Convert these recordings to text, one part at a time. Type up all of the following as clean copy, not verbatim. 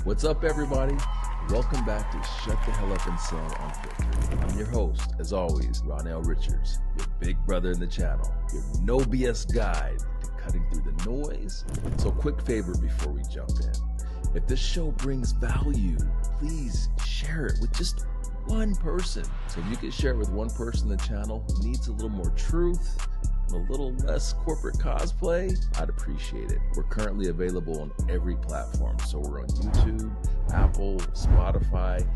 What's up, everybody? Welcome back to Shut the Hell Up and Sell Unfiltered. I'm your host, as always, Ronnell Richards, your big brother in the channel, your no BS guide to cutting through the noise. So quick favor before we jump in. If this show brings value, please share it with just one person. So if you can share it with one person in the channel who needs a little more truth, a little less corporate cosplay, I'd appreciate it. We're currently available on every platform. So we're on YouTube, Apple, Spotify,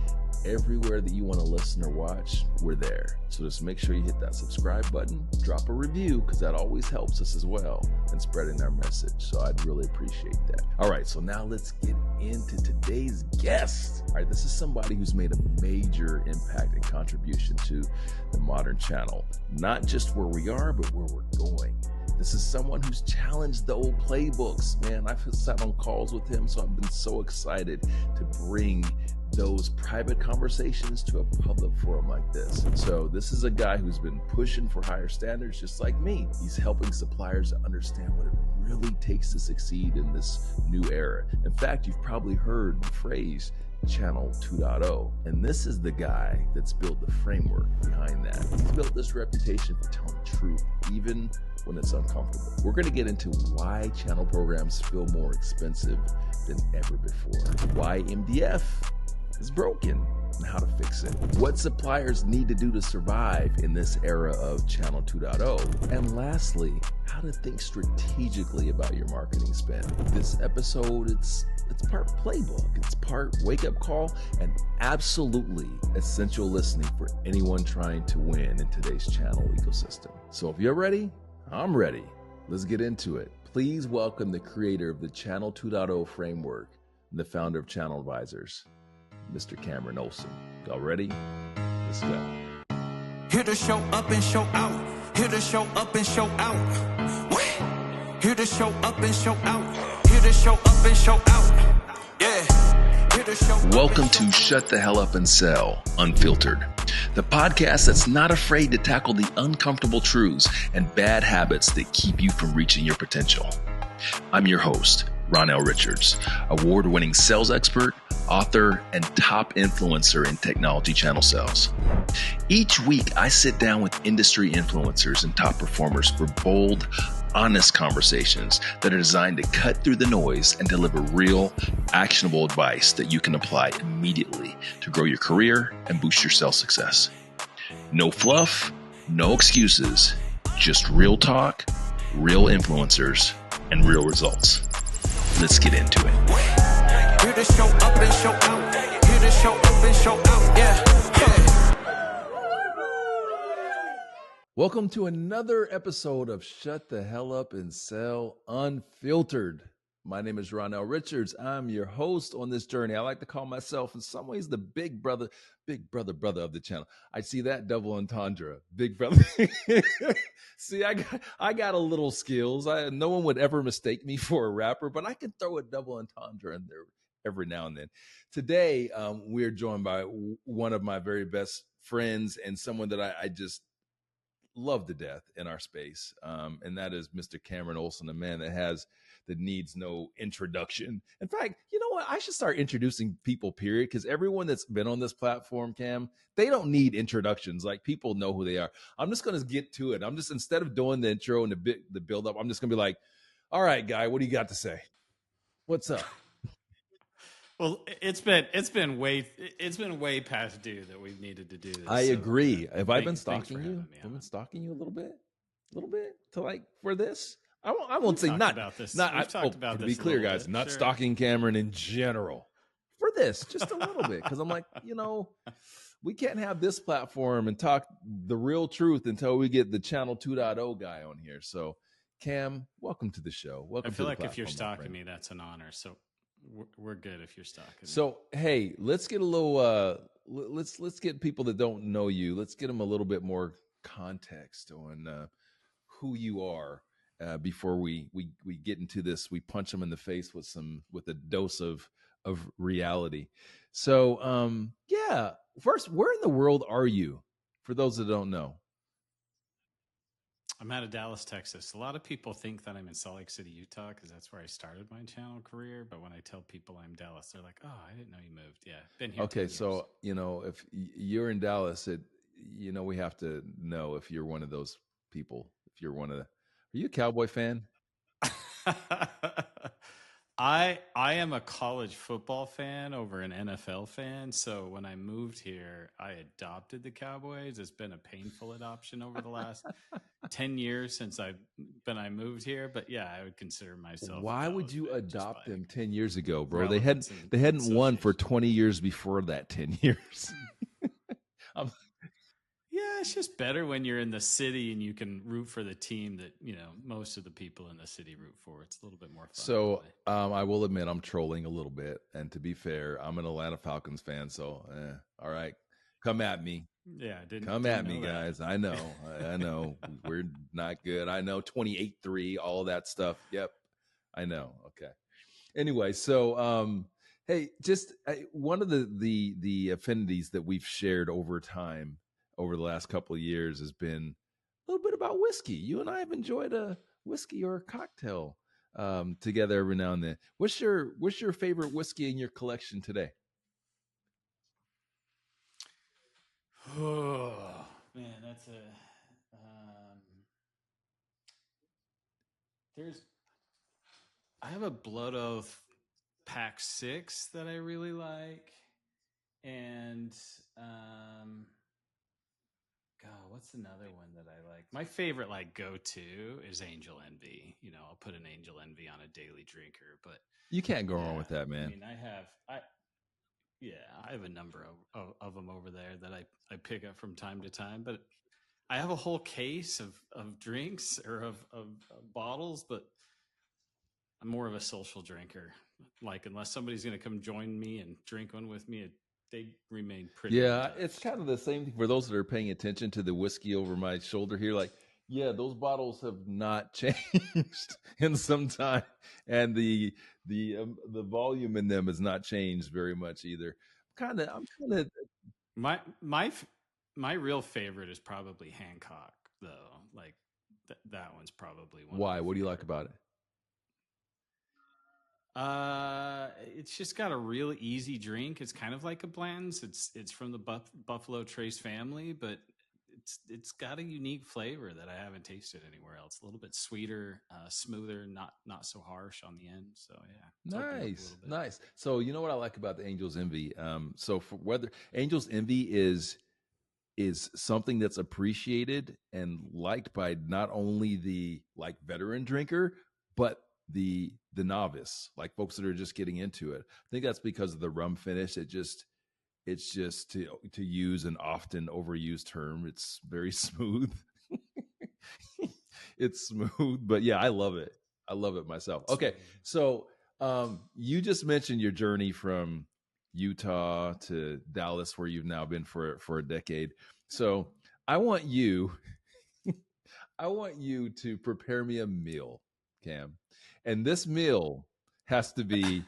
everywhere that you want to listen or watch, we're there. So just make sure you hit that subscribe button, drop a review, because that always helps us as well in spreading our message. So I'd really appreciate that. All right, so now let's get into today's guest. All right, this is somebody who's made a major impact and contribution to the modern channel. Not just where we are, but where we're going. This is someone who's challenged the old playbooks. Man, I've sat on calls with him, so I've been so excited to bring those private conversations to a public forum like this. So this is a guy who's been pushing for higher standards just like me. He's helping suppliers to understand what it really takes to succeed in this new era. In fact, you've probably heard the phrase Channel 2.0. And this is the guy that's built the framework behind that. He's built this reputation for telling the truth, even when it's uncomfortable. We're going to get into why channel programs feel more expensive than ever before, why MDF is broken and how to fix it, what suppliers need to do to survive in this era of Channel 2.0, and lastly, how to think strategically about your marketing spend. This episode, it's part playbook, it's part wake-up call, and absolutely essential listening for anyone trying to win in today's channel ecosystem. So if you're ready, I'm ready. Let's get into it. Please welcome the creator of the Channel 2.0 framework and the founder of Channel Advisors, Mr. Kameron Olsen. Y'all ready? Let's go. Here to show up and show out. Here to show up and show out. Here to show up and show out. Here to show up and show out. Yeah. Here to show Welcome to Shut the Hell Up and Sell Unfiltered, the podcast that's not afraid to tackle the uncomfortable truths and bad habits that keep you from reaching your potential. I'm your host, Ronnell Richards, award-winning sales expert, author, and top influencer in technology channel sales. Each week, I sit down with industry influencers and top performers for bold, honest conversations that are designed to cut through the noise and deliver real, actionable advice that you can apply immediately to grow your career and boost your sales success. No fluff, no excuses, just real talk, real influencers, and real results. Let's get into it. Here to show up and show out. Here to show up and show out. Yeah. Welcome to another episode of Shut the Hell Up and Sell Unfiltered. My name is Ronnell Richards. I'm your host on this journey. I like to call myself in some ways the big brother of the channel. I see that double entendre, big brother. See, I got a little skills. No one would ever mistake me for a rapper, but I can throw a double entendre in there every now and then. Today, we're joined by one of my very best friends and someone that I just love to death in our space. And that is Mr. Kameron Olsen, a man that needs no introduction. In fact, you know what? I should start introducing people, period, because everyone that's been on this platform, Cam, they don't need introductions. Like, people know who they are. I'm just going to get to it. I'm just, instead of doing the intro and the build up, I'm just going to be like, all right, guy, what do you got to say? What's up? Well, it's been way past due that we've needed to do this. I agree. Have I been stalking you? I've been stalking you a little bit to like for this. I won't say not about this. Not, We've talked about to this be clear, guys, bit. not Sure. stalking Kameron in general. For this, just a little bit, because I'm like, we can't have this platform and talk the real truth until we get the Channel 2.0 guy on here. So, Cam, welcome to the show. Welcome. I feel to like the if you're platform, stalking me, that's an honor. So we're good if you're stalking me. So, hey, let's get a little. Let's get people that don't know you. Let's get them a little bit more context on who you are. Before we get into this, we punch them in the face with a dose of reality. So first, where in the world are you? For those that don't know. I'm out of Dallas, Texas. A lot of people think that I'm in Salt Lake City, Utah, because that's where I started my channel career. But when I tell people I'm Dallas, they're like, "Oh, I didn't know you moved." Yeah, been here. Okay, 10 years. so if you're in Dallas, we have to know if you're one of those people. If you're one of the, are you a Cowboy fan? I am a college football fan over an NFL fan. So when I moved here, I adopted the Cowboys. It's been a painful adoption over the last 10 years since I moved here. But yeah, I would consider myself. Why would you adopt them 10 years ago, bro? They hadn't won for 20 years before that 10 years. Yeah, it's just better when you're in the city and you can root for the team that, most of the people in the city root for. It's a little bit more fun. So I will admit I'm trolling a little bit. And to be fair, I'm an Atlanta Falcons fan. So, all right, come at me. Yeah, come at me, guys. I know. I know. We're not good. I know 28-3, all that stuff. Yep, I know. Okay. Anyway, so hey, just one of the affinities that we've shared over time, over the last couple of years, has been a little bit about whiskey. You and I have enjoyed a whiskey or a cocktail together every now and then. What's your favorite whiskey in your collection today? Oh man, that's I have a Blood Oath Pack 6 that I really like, and what's another one that I like? My favorite go-to is Angel Envy. I'll put an Angel Envy on a daily drinker, but you can't go wrong with that, man. I mean, I have a number of them over there that I pick up from time to time, but I have a whole case of drinks or of bottles, but I'm more of a social drinker. Unless somebody's going to come join me and drink one with me, they remain pretty. Yeah, it's kind of the same thing for those that are paying attention to the whiskey over my shoulder here. Yeah, those bottles have not changed in some time, and the volume in them has not changed very much either. My real favorite is probably Hancock, though. That one's probably one. Why? What do you like about it? It's just got a really easy drink. It's kind of like a Blanton's. It's from the Buffalo Trace family, but it's got a unique flavor that I haven't tasted anywhere else. A little bit sweeter, smoother, not so harsh on the end. So yeah, nice. So you know what I like about the Angel's Envy. So for whether Angel's Envy is something that's appreciated and liked by not only the veteran drinker, but the novice, folks that are just getting into it. I think that's because of the rum finish. It's just to use an often overused term. It's very smooth. It's smooth, but yeah, I love it. I love it myself. Okay. So, you just mentioned your journey from Utah to Dallas, where you've now been for a decade. So I want you to prepare me a meal, Cam. And this meal has to be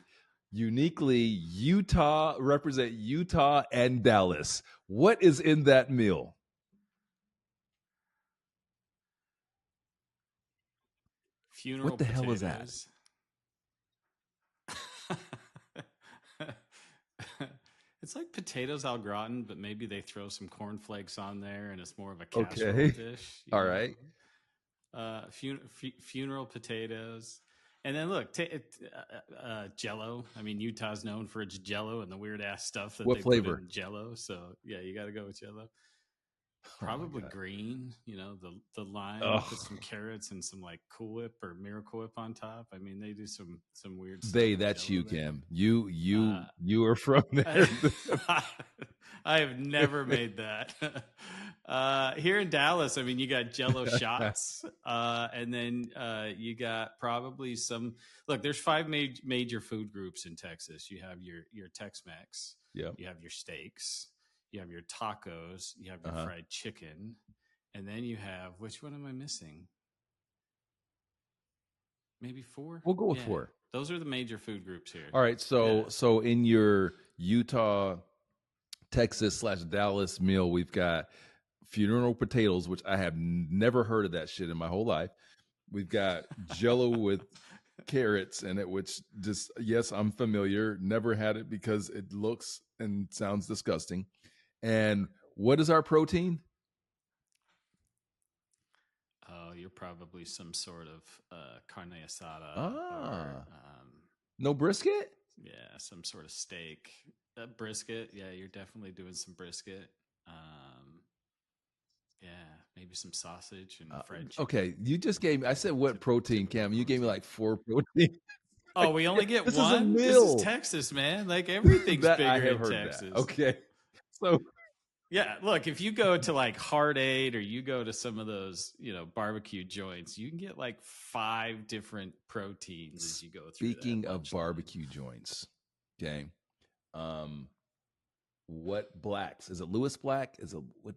uniquely Utah, represent Utah and Dallas. What is in that meal? Funeral what the potatoes. hell is that? It's like potatoes au gratin, but maybe they throw some cornflakes on there, and it's more of a casserole dish. All right. Funeral potatoes. And then look, Jell-O. I mean, Utah's known for its Jell-O and the weird ass stuff that what they flavor? put in Jell-O. So yeah, you got to go with Jell-O. Probably green. The lime. Put some carrots and some Cool Whip or Miracle Whip on top. I mean, they do some weird stuff. That's you, Cam. You are from there. I have never made that. Here in Dallas, I mean, you got Jell-O shots, and then you got probably some. Look, there's 5 major food groups in Texas. You have your Tex-Mex. Yeah. You have your steaks. You have your tacos. You have your fried chicken, and then you have, which one am I missing? Maybe 4. We'll go with 4. Those are the major food groups here. All right. So in your Utah, Texas / Dallas meal, we've got funeral potatoes, which I have never heard of that shit in my whole life. We've got Jello with carrots in it, which just, yes, I'm familiar. Never had it because it looks and sounds disgusting. And what is our protein? Oh, you're probably some sort of carne asada. Ah, Or, no brisket? yeah, some sort of steak. Brisket. Yeah, you're definitely doing some brisket. Yeah, maybe some sausage and fried chicken. Okay, you just gave me, I said what protein, Cam? You gave me protein. like 4 protein. Oh, we only get This one? is a This is meal. Texas, man. Like everything's That bigger I have in heard Texas. that. Okay. So yeah, look, if you go to like Heart Aid or you go to some of those, barbecue joints, you can get like 5 different proteins as you go through. Speaking of barbecue joints, okay. What Blacks? Is it Lewis Black? Is it what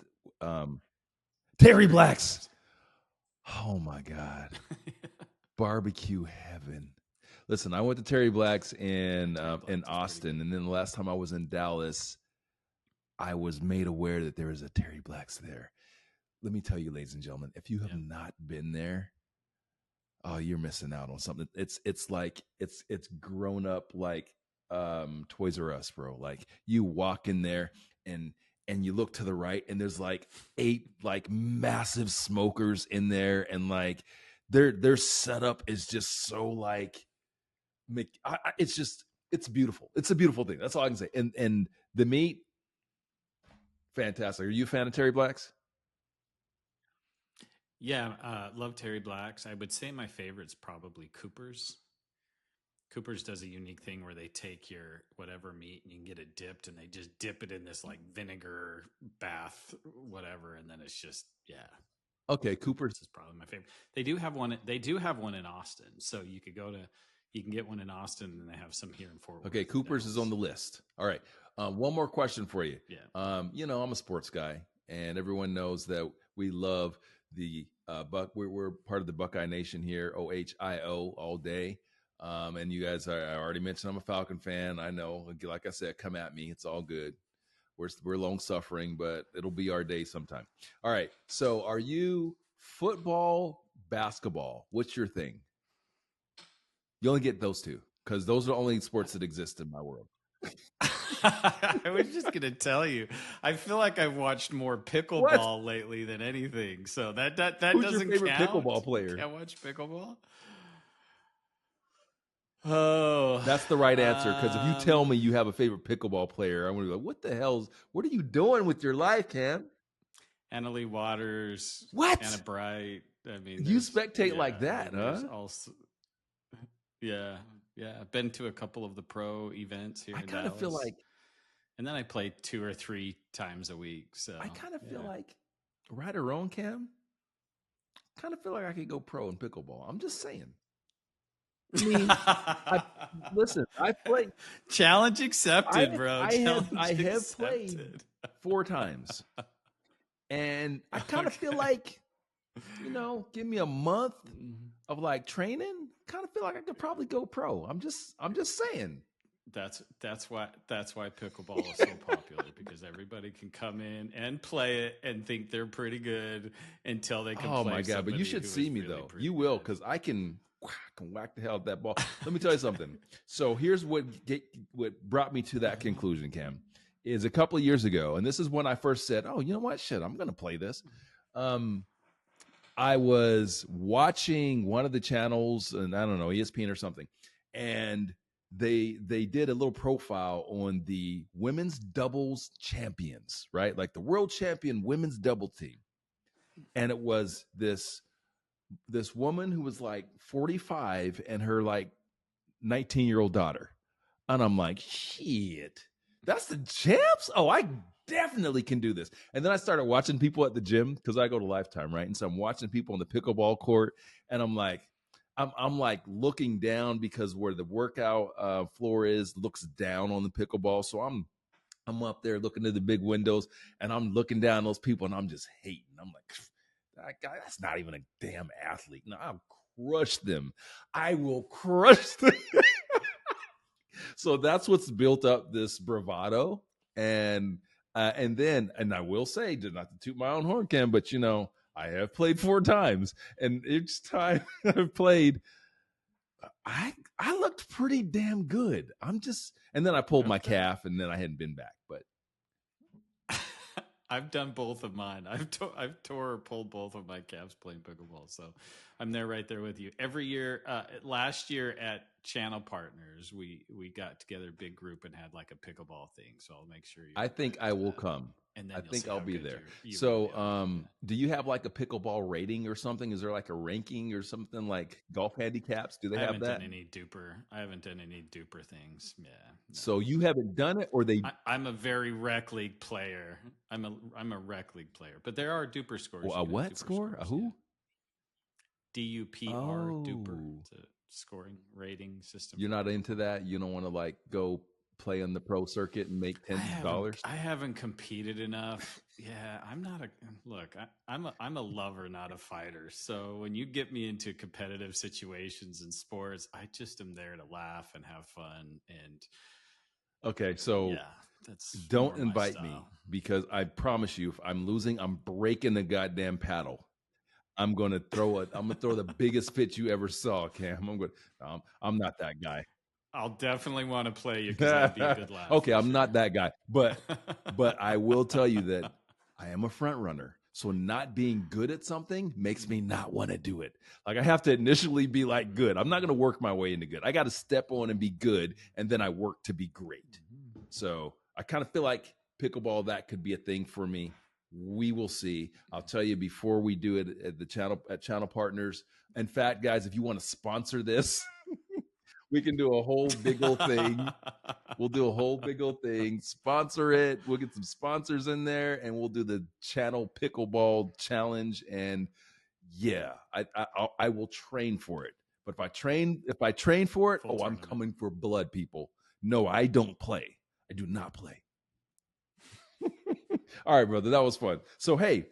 Terry Blacks? Oh my God. Barbecue heaven. Listen, I went to Terry Blacks in Austin, and then the last time I was in Dallas, I was made aware that there is a Terry Blacks there. Let me tell you, ladies and gentlemen, if you have not been there, oh, you're missing out on something. It's like it's grown up like Toys R Us, bro. Like you walk in there and you look to the right, and there's like 8 like massive smokers in there, and like their setup is just so like it's beautiful. It's a beautiful thing. That's all I can say. And the meat, fantastic. Are you a fan of Terry Blacks? Yeah, love Terry Blacks. I would say my favorite's probably Cooper's. Cooper's does a unique thing where they take your whatever meat and you can get it dipped, and they just dip it in this like vinegar bath, whatever, and then it's just Okay, Cooper's is probably my favorite. They do have one. They do have one in Austin, so you can get one in Austin, and they have some here in Fort Worth. Okay, Cooper's is on the list. All right, one more question for you. Yeah. I'm a sports guy, and everyone knows that we love the Buck. We're part of the Buckeye Nation here, OHIO all day. And you guys, I already mentioned I'm a Falcon fan. I know, like I said, come at me. It's all good. We're long suffering, but it'll be our day sometime. All right. So are you football, basketball? What's your thing? You only get those two because those are the only sports that exist in my world. I was just going to tell you, I feel like I've watched more pickleball lately than anything. So that Who's doesn't your favorite count. pickleball player? Can't watch pickleball. Oh, that's the right answer. Because if you tell me you have a favorite pickleball player, I'm going to go, what the hell? What are you doing with your life, Cam? Annalie Waters. What? Anna Bright. I mean, you spectate like that, huh? Also, yeah. I've been to a couple of the pro events here in Dallas. I kind of feel like, and then I play 2 or 3 times a week. So I kind of feel like, right or wrong, Cam, kind of feel like I could go pro in pickleball. I'm just saying. I mean, listen, I played. Challenge accepted, bro. I have played 4 times. And I kind of feel like, give me a month of like training, kind of feel like I could probably go pro. I'm just saying. That's why pickleball is so popular, because everybody can come in and play it and think they're pretty good until they can play. Oh my God, but you should see me though. You will, because I can whack the hell out of that ball. Let me tell you something. So here's what brought me to that conclusion, Cam, is a couple of years ago, and this is when I first said, oh, you know what? Shit, I'm going to play this. I was watching one of the channels, and I don't know, ESPN or something, and they did a little profile on the women's doubles champions, right? Like the world champion women's double team. And it was this woman who was like 45 and her like 19-year-old daughter. And I'm like, shit, that's the champs? Oh, I definitely can do this. And then I started watching people at the gym, because I go to Lifetime, right? And so I'm watching people on the pickleball court, and I'm like, I'm like looking down, because where the workout floor is looks down on the pickleball. So I'm up there looking at the big windows, and I'm looking down those people, and I'm just hating. I'm like, that guy, that's not even a damn athlete. No, I'll crush them. I will crush them. So that's what's built up this bravado. And And I will say, not to toot my own horn, Cam, but I have played 4 times, and each time I've played, I looked pretty damn good. And then I pulled my calf, and then I hadn't been back. But I've done both of mine. I've tore or pulled both of my calves playing pickleball, so I'm there right there with you. Every year, last year at Channel Partners, we got together a big group and had like a pickleball thing. So I'll make sure. I think I will come. And then I think I'll be there. You So, do you have like a pickleball rating or something? Is there like a ranking or something like golf handicaps? Do they have that? I haven't done any duper things. Yeah. No. So you haven't done it, or they? I'm a very rec league player. I'm a rec league player, but there are duper scores. A what score? A who? DUPR, duper. It's a scoring rating system. You're not into that? You don't want to like go play on the pro circuit and make tens of dollars? I haven't competed enough. Yeah, I'm not I'm a lover, not a fighter. So when you get me into competitive situations in sports, I just am there to laugh and have fun. And okay, so don't invite me, because I promise you, if I'm losing, I'm breaking the goddamn paddle. I'm gonna throw the biggest fit you ever saw, Cam. I'm not that guy. I'll definitely want to play you, because that'd be a good laugh. Okay, I'm not that guy, but I will tell you that I am a front runner. So not being good at something makes me not want to do it. Like, I have to initially be like good. I'm not going to work my way into good. I got to step on and be good, and then I work to be great. So I kind of feel like pickleball, that could be a thing for me. We will see. I'll tell you before we do it at Channel Partners. In fact, guys, if you want to sponsor this, we can do a whole big old thing. We'll do a whole big old thing. Sponsor it. We'll get some sponsors in there, and we'll do the Channel Pickleball Challenge. And yeah, I will train for it. But if I train for it, I'm coming for blood, people. No, I don't play. I do not play. All right, brother, that was fun. So hey,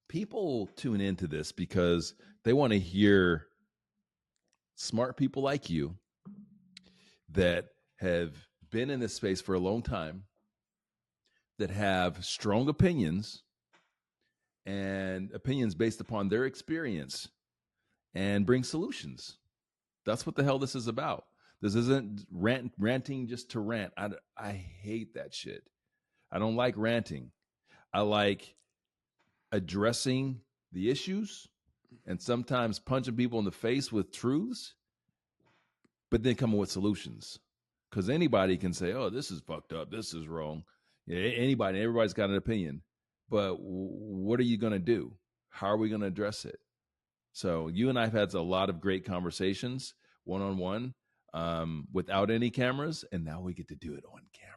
people tune into this because they want to hear smart people like you that have been in this space for a long time, that have strong opinions and opinions based upon their experience, and bring solutions. That's what the hell this is about. This isn't ranting just to rant. I hate that shit. I don't like ranting. I like addressing the issues and sometimes punching people in the face with truths, but then coming with solutions. Because anybody can say, oh, this is fucked up, this is wrong. Yeah, everybody's got an opinion. But what are you going to do? How are we going to address it? So you and I have had a lot of great conversations, one-on-one, without any cameras, and now we get to do it on camera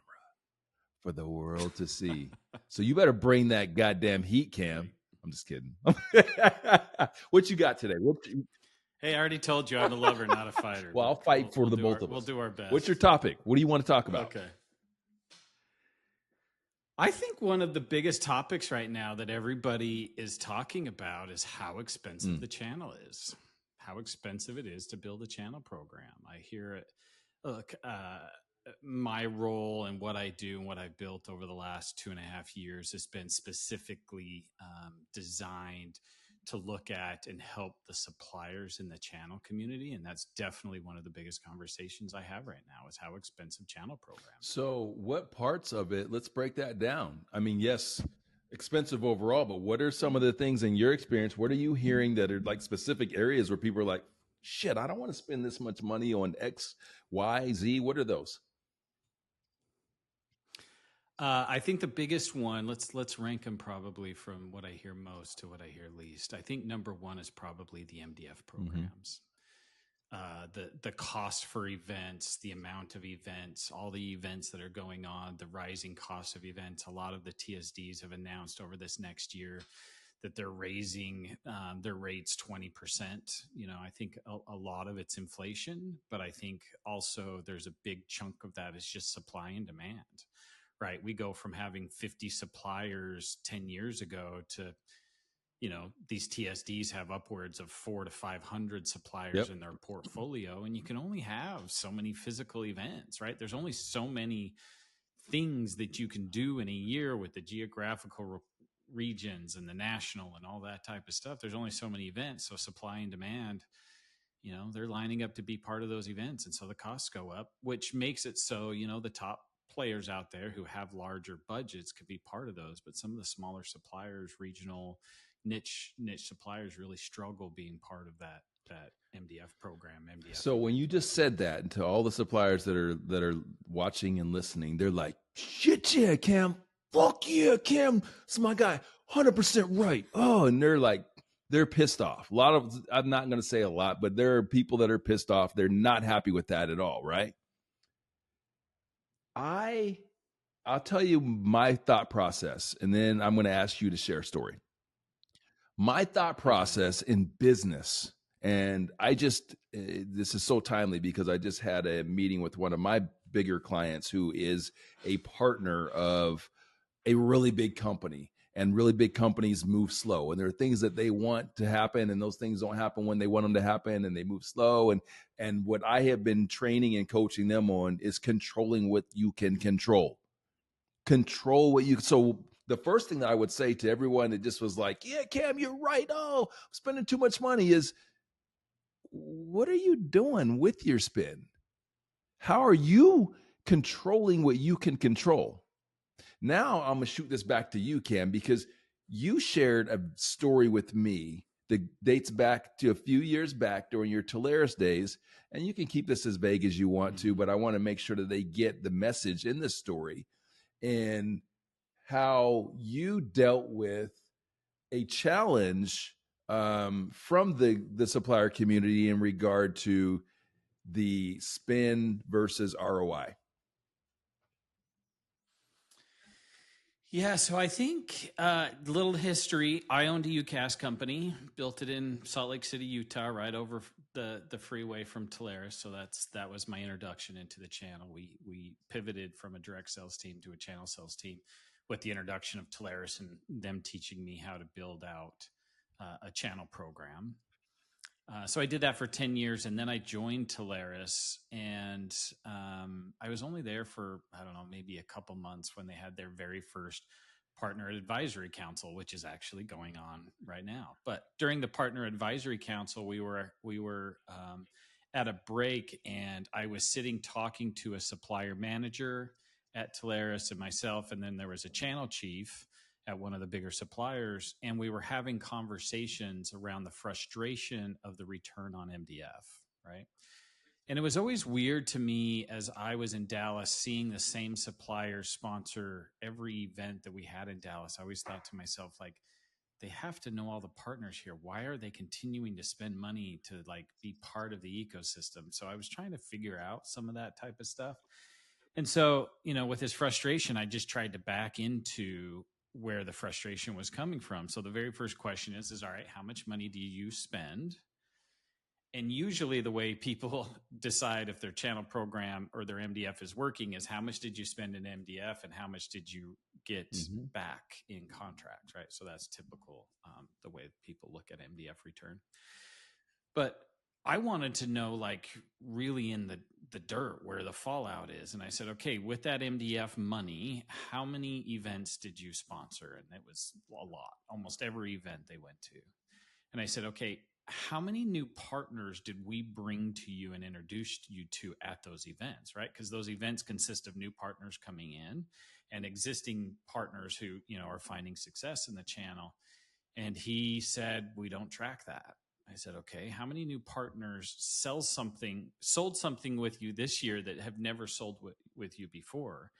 for the world to see. So you better bring that goddamn heat, Cam. I'm just kidding. What you got today? Hey, I already told you I'm a lover, not a fighter. Well, I'll fight for the both of us. We'll do our best. What's your topic? What do you want to talk about? Okay. I think one of the biggest topics right now that everybody is talking about is how expensive the channel is, how expensive it is to build a channel program. I hear it. Look, my role and what I do and what I've built over the last 2.5 years has been specifically designed to look at and help the suppliers in the channel community. And that's definitely one of the biggest conversations I have right now, is how expensive channel programs. So what parts of it, let's break that down. I mean, yes, expensive overall, but what are some of the things in your experience? What are you hearing that are like specific areas where people are like, shit, I don't want to spend this much money on X, Y, Z. What are those? I think the biggest one, let's rank them probably from what I hear most to what I hear least. I think number one is probably the MDF programs. The cost for events, the amount of events, all the events that are going on, the rising cost of events. A lot of the TSDs have announced over this next year that they're raising their rates 20%. You know, I think a lot of it's inflation, but I think also there's a big chunk of that is just supply and demand. Right. We go from having 50 suppliers 10 years ago to, you know, these TSDs have upwards of 400 to 500 suppliers in their portfolio, and you can only have so many physical events, right? There's only so many things that you can do in a year with the geographical regions and the national and all that type of stuff. There's only so many events. So supply and demand, they're lining up to be part of those events. And so the costs go up, which makes it so, the top players out there who have larger budgets could be part of those. But some of the smaller suppliers, regional niche suppliers really struggle being part of that MDF program. So when you just said that, and to all the suppliers that are watching and listening, they're like, shit, yeah, Cam. Fuck yeah, Cam. It's my guy. 100% right. Oh, and they're pissed off. I'm not going to say a lot, but there are people that are pissed off. They're not happy with that at all, right? I'll tell you my thought process, and then I'm going to ask you to share a story. My thought process in business, and this is so timely because I just had a meeting with one of my bigger clients who is a partner of a really big company, and really big companies move slow, and there are things that they want to happen, and those things don't happen when they want them to happen, and they move slow. And what I have been training and coaching them on is controlling what you can control. So the first thing that I would say to everyone that just was like, yeah, Cam, you're right. Oh, I'm spending too much money is, what are you doing with your spend? How are you controlling what you can control? Now I'm going to shoot this back to you, Cam, because you shared a story with me that dates back to a few years back during your Talaris days. And you can keep this as vague as you want to, but I want to make sure that they get the message in this story and how you dealt with a challenge from the supplier community in regard to the spend versus ROI. Yeah, so I think little history. I owned a UCAS company, built it in Salt Lake City, Utah, right over the freeway from Talaris. So that was my introduction into the channel. We pivoted from a direct sales team to a channel sales team with the introduction of Talaris and them teaching me how to build out a channel program. So I did that for 10 years, and then I joined Talaris, and I was only there for, I don't know, maybe a couple months when they had their very first partner advisory council, which is actually going on right now. But during the partner advisory council, we were at a break, and I was sitting talking to a supplier manager at Talaris and myself, and then there was a channel chief at one of the bigger suppliers, and we were having conversations around the frustration of the return on MDF, right? And it was always weird to me as I was in Dallas seeing the same suppliers sponsor every event that we had in Dallas. I always thought to myself, like, they have to know all the partners here. Why are they continuing to spend money to be part of the ecosystem? So I was trying to figure out some of that type of stuff. And so, with this frustration, I just tried to back into where the frustration was coming from. So the very first question is all right, how much money do you spend? And usually the way people decide if their channel program or their MDF is working is how much did you spend in MDF and how much did you get back in contracts, right? So that's typical, the way people look at MDF return. But I wanted to know, really in the dirt where the fallout is. And I said, okay, with that MDF money, how many events did you sponsor? And it was a lot, almost every event they went to. And I said, okay, how many new partners did we bring to you and introduce you to at those events, right? Because those events consist of new partners coming in and existing partners who, are finding success in the channel. And he said, we don't track that. I said, okay, how many new partners sold something with you this year that have never sold with you before?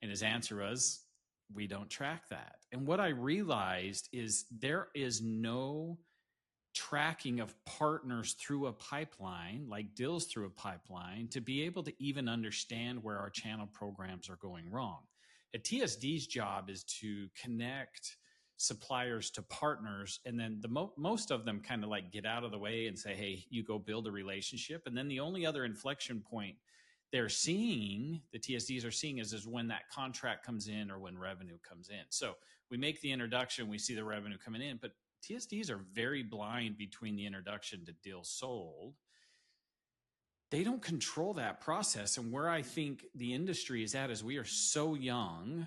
And his answer was, we don't track that. And what I realized is there is no tracking of partners through a pipeline, like deals through a pipeline, to be able to even understand where our channel programs are going wrong. A TSD's job is to connect suppliers to partners, and then most of them kind of get out of the way and say, hey, you go build a relationship. And then the only other inflection point they're seeing, the TSDs are seeing, is when that contract comes in or when revenue comes in. So we make the introduction, we see the revenue coming in, but TSDs are very blind between the introduction to deal sold they don't control that process. And where I think the industry is at is we are so young,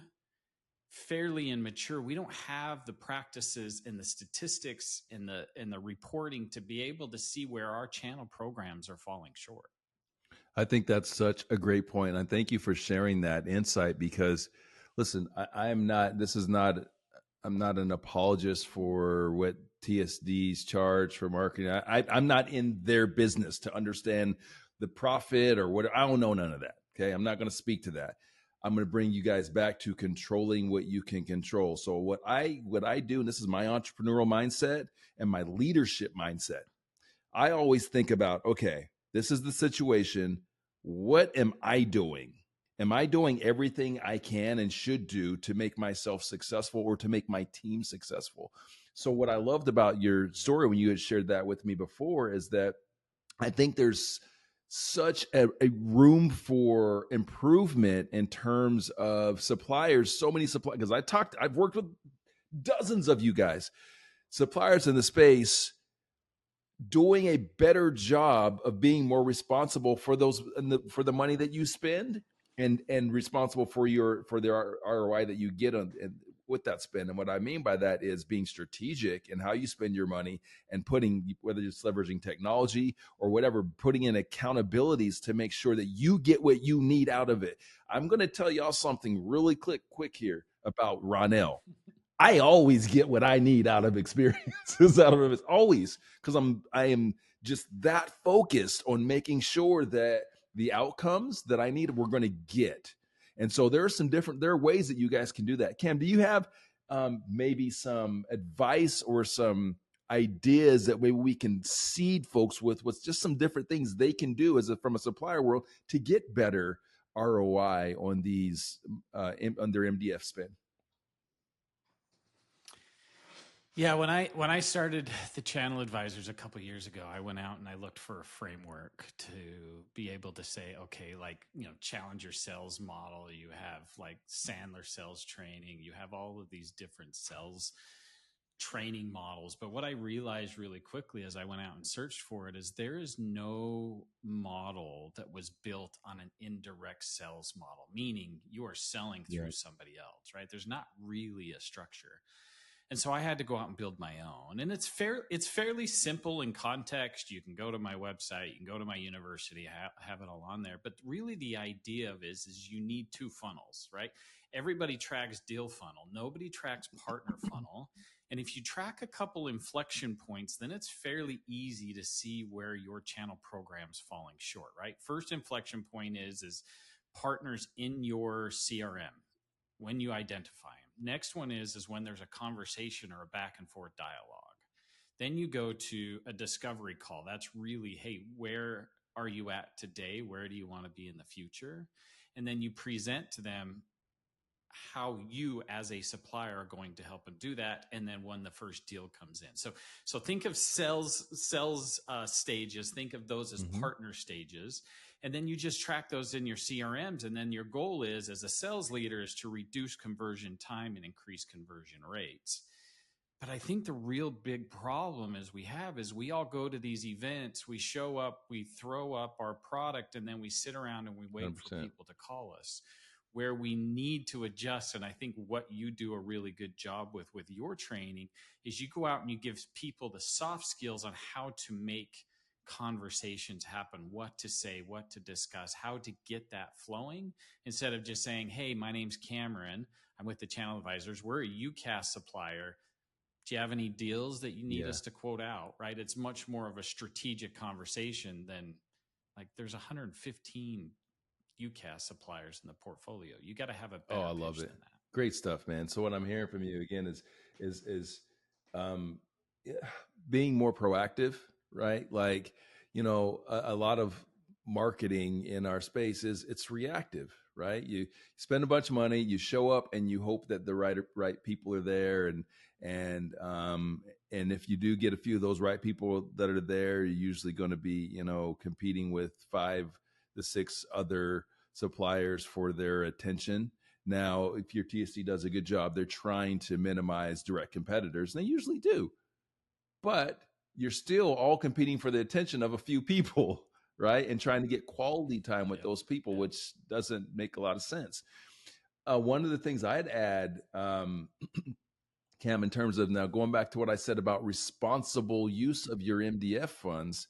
fairly immature. We don't have the practices and the statistics and the reporting to be able to see where our channel programs are falling short. I think that's such a great point. And thank you for sharing that insight, because listen, I'm not an apologist for what TSDs charge for marketing. I'm not in their business to understand the profit or what. I don't know none of that. Okay. I'm not going to speak to that. I'm going to bring you guys back to controlling what you can control. So what I do, and this is my entrepreneurial mindset and my leadership mindset, I always think about, okay, this is the situation. What am I doing? Am I doing everything I can and should do to make myself successful or to make my team successful? So what I loved about your story when you had shared that with me before is that I think there's such a room for improvement in terms of suppliers. So many suppliers, because I've worked with dozens of you guys, suppliers in the space, doing a better job of being more responsible for for the money that you spend and responsible for the ROI that you get on with that spend. And what I mean by that is being strategic in how you spend your money and putting, whether it's leveraging technology or whatever, putting in accountabilities to make sure that you get what you need out of it. I'm going to tell y'all something really quick here about Ronnell. I always get what I need out of experiences, out of it, always, because I am just that focused on making sure that the outcomes that I need, we're going to get. And so there are ways that you guys can do that. Cam, do you have maybe some advice or some ideas that maybe we can seed folks with just some different things they can do from a supplier world to get better ROI on these on their MDF spend? Yeah, when I started the Channel Advisors a couple of years ago, I went out and I looked for a framework to be able to say, okay, like, Challenger sales model, you have like Sandler sales training, you have all of these different sales training models. But what I realized really quickly as I went out and searched for it is there is no model that was built on an indirect sales model, meaning you are selling through somebody else, right? There's not really a structure. And so I had to go out and build my own. And it's fairly simple in context. You can go to my website, you can go to my university, have it all on there. But really the idea of is you need two funnels, right? Everybody tracks deal funnel. Nobody tracks partner funnel. And if you track a couple inflection points, then it's fairly easy to see where your channel program's falling short, right? First inflection point is partners in your CRM when you identify them. Next one is when there's a conversation or a back and forth dialogue. Then you go to a discovery call. That's really, hey, where are you at today? Where do you want to be in the future? And then you present to them how you as a supplier are going to help them do that. And then when the first deal comes in. So think of sales stages, think of those as partner stages. And then you just track those in your CRMs. And then your goal is, as a sales leader, is to reduce conversion time and increase conversion rates. But I think the real big problem is we all go to these events, we show up, we throw up our product, and then we sit around and we wait 100%. For people to call us. Where we need to adjust, and I think what you do a really good job with your training, is you go out and you give people the soft skills on how to make conversations happen, what to say, what to discuss, how to get that flowing, instead of just saying, hey, my name's Kameron, I'm with the Channel Advisors, we're a UCAS supplier, do you have any deals that you need us to quote out, right? It's much more of a strategic conversation than, like, there's 115 UCAS suppliers in the portfolio. You got to have a better I love pitch it. than that. Great stuff, man. So what I'm hearing from you again is being more proactive, right? Like, a lot of marketing in our space it's reactive, right? You spend a bunch of money, you show up, and you hope that the right people are there, and if you do get a few of those right people that are there, you're usually going to be competing with 5 to 6 other suppliers for their attention. Now, if your TSD does a good job, they're trying to minimize direct competitors, and they usually do. But you're still all competing for the attention of a few people, right? And trying to get quality time with those people, which doesn't make a lot of sense. One of the things I'd add, Cam, in terms of now going back to what I said about responsible use of your MDF funds,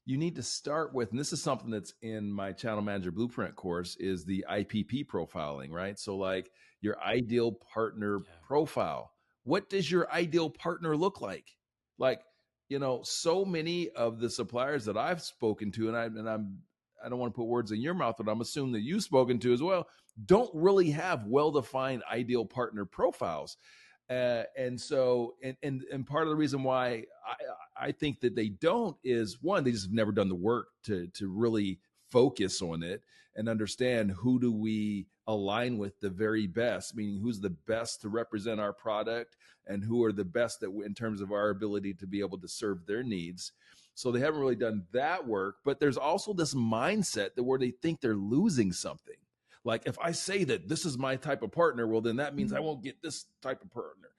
you need to start with, and this is something that's in my Channel Manager Blueprint course, is the IPP profiling, right? So like your ideal partner profile. What does your ideal partner look like? Like, so many of the suppliers that I've spoken to, I don't want to put words in your mouth, but I'm assuming that you've spoken to as well, don't really have well-defined ideal partner profiles. And part of the reason why I think that they don't is, one, they just have never done the work to really focus on it and understand who do we align with the very best, meaning who's the best to represent our product and who are the best that in terms of our ability to be able to serve their needs. So they haven't really done that work, but there's also this mindset that where they think they're losing something. Like if I say that this is my type of partner, well, then that means I won't get this type of partner.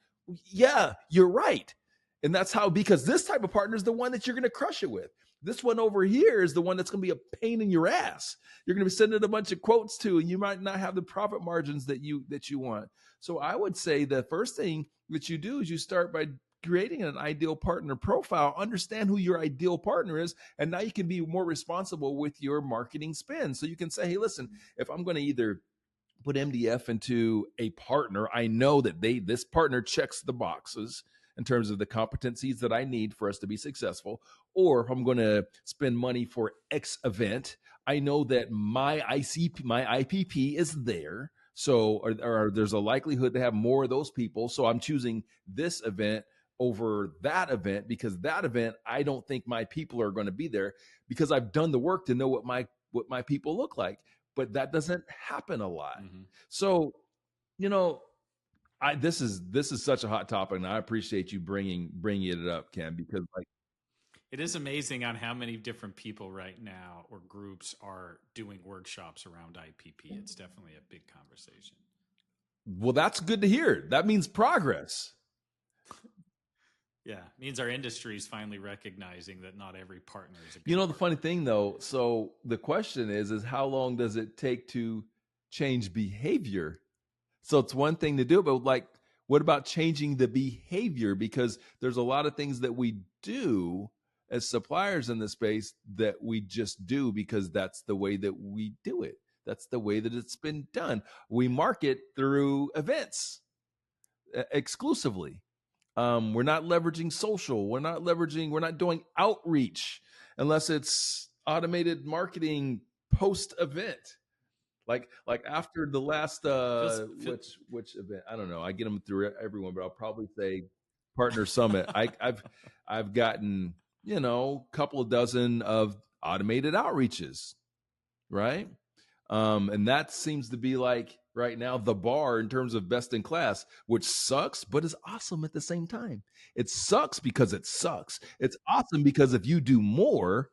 Yeah, you're right. And that's how, because this type of partner is the one that you're going to crush it with. This one over here is the one that's going to be a pain in your ass. You're going to be sending a bunch of quotes to, and you might not have the profit margins that you want. So I would say the first thing that you do is you start by creating an ideal partner profile, understand who your ideal partner is, and now you can be more responsible with your marketing spend. So you can say, hey, listen, if I'm going to either put MDF into a partner, I know that this partner checks the boxes in terms of the competencies that I need for us to be successful. Or if I'm going to spend money for X event, I know that my IPP is there. So or there's a likelihood to have more of those people. So I'm choosing this event over that event because that event, I don't think my people are going to be there because I've done the work to know what my people look like. But that doesn't happen a lot. Mm-hmm. So, this is such a hot topic, and I appreciate you bringing it up, Cam, because like it is amazing on how many different people right now or groups are doing workshops around IPP. It's definitely a big conversation. Well, that's good to hear. That means progress. Yeah, it means our industry is finally recognizing that not every partner is a good partner. The funny thing though, so the question is how long does it take to change behavior? So it's one thing to do it, but like, what about changing the behavior? Because there's a lot of things that we do as suppliers in this space that we just do because that's the way that we do it. That's the way that it's been done. We market through events exclusively. We're not leveraging social. We're not doing outreach unless it's automated marketing post event. Like after the last which event? I don't know. I get them through everyone, but I'll probably say Partner Summit. I've gotten couple of dozen of automated outreaches, right? And that seems to be like right now the bar in terms of best in class, which sucks, but is awesome at the same time. It sucks because it sucks. It's awesome because if you do more,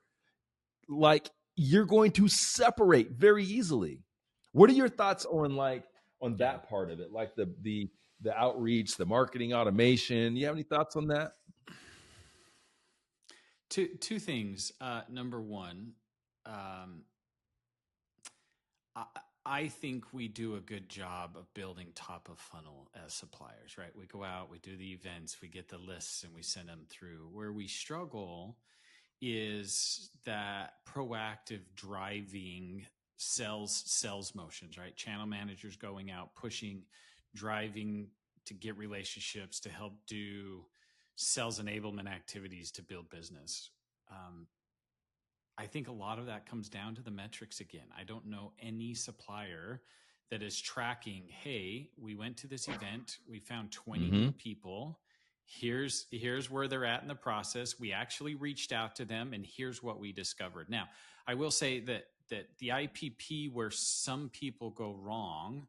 like you're going to separate very easily. What are your thoughts on that part of it? Like the outreach, the marketing automation. You have any thoughts on that? Two things. Number one, I think we do a good job of building top of funnel as suppliers, right? We go out, we do the events, we get the lists and we send them through. Where we struggle is that proactive driving sales motions, right? Channel managers going out, pushing, driving to get relationships, to help do sales enablement activities to build business. I think a lot of that comes down to the metrics again. I don't know any supplier that is tracking, hey, we went to this event, we found 20 new people. Here's where they're at in the process. We actually reached out to them and here's what we discovered. Now, I will say that the IPP, where some people go wrong,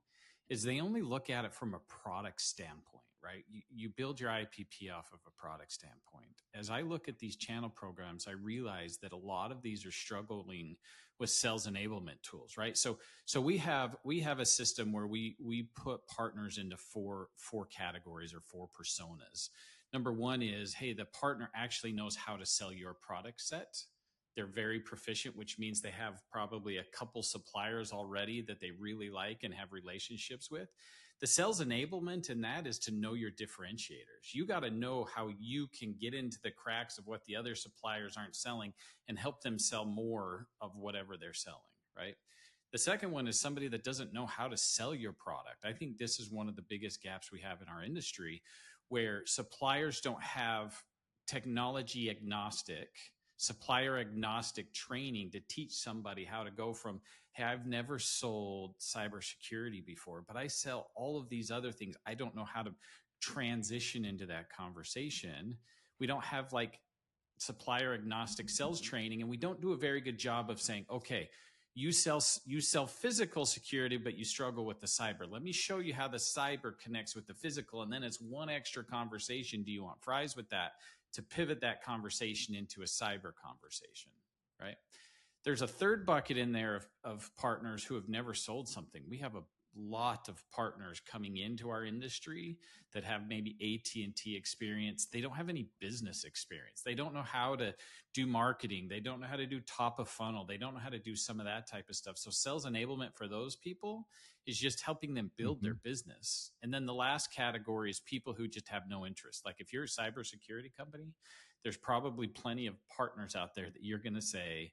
is they only look at it from a product standpoint, right? You build your IPP off of a product standpoint. As I look at these channel programs, I realize that a lot of these are struggling with sales enablement tools, right? So we have a system where we put partners into four categories or four personas. Number one is, hey, the partner actually knows how to sell your product set. They're very proficient, which means they have probably a couple suppliers already that they really like and have relationships with. The sales enablement in that is to know your differentiators. You got to know how you can get into the cracks of what the other suppliers aren't selling and help them sell more of whatever they're selling, right? The second one is somebody that doesn't know how to sell your product. I think this is one of the biggest gaps we have in our industry, where suppliers don't have technology agnostic, supplier agnostic training to teach somebody how to go from, hey, I've never sold cybersecurity before, but I sell all of these other things. I don't know how to transition into that conversation. We don't have like supplier agnostic sales training, and we don't do a very good job of saying, okay, you sell physical security, but you struggle with the cyber. Let me show you how the cyber connects with the physical. And then it's one extra conversation. Do you want fries with that? To pivot that conversation into a cyber conversation, right? There's a third bucket in there of partners who have never sold something. We have a lot of partners coming into our industry that have maybe AT&T experience. They don't have any business experience. They don't know how to do marketing. They don't know how to do top of funnel. They don't know how to do some of that type of stuff. So sales enablement for those people is just helping them build their business. And then the last category is people who just have no interest. Like if you're a cybersecurity company, there's probably plenty of partners out there that you're going to say,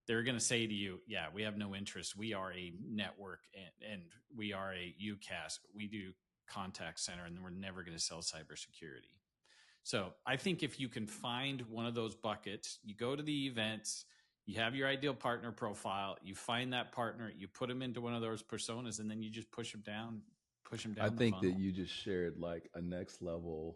they're going to say to you, yeah, we have no interest. We are a network and we are a UCAS. We do contact center, and we're never going to sell cybersecurity. So I think if you can find one of those buckets, you go to the events, you have your ideal partner profile, you find that partner, you put them into one of those personas, and then you just push them down. I think that you just shared like a next level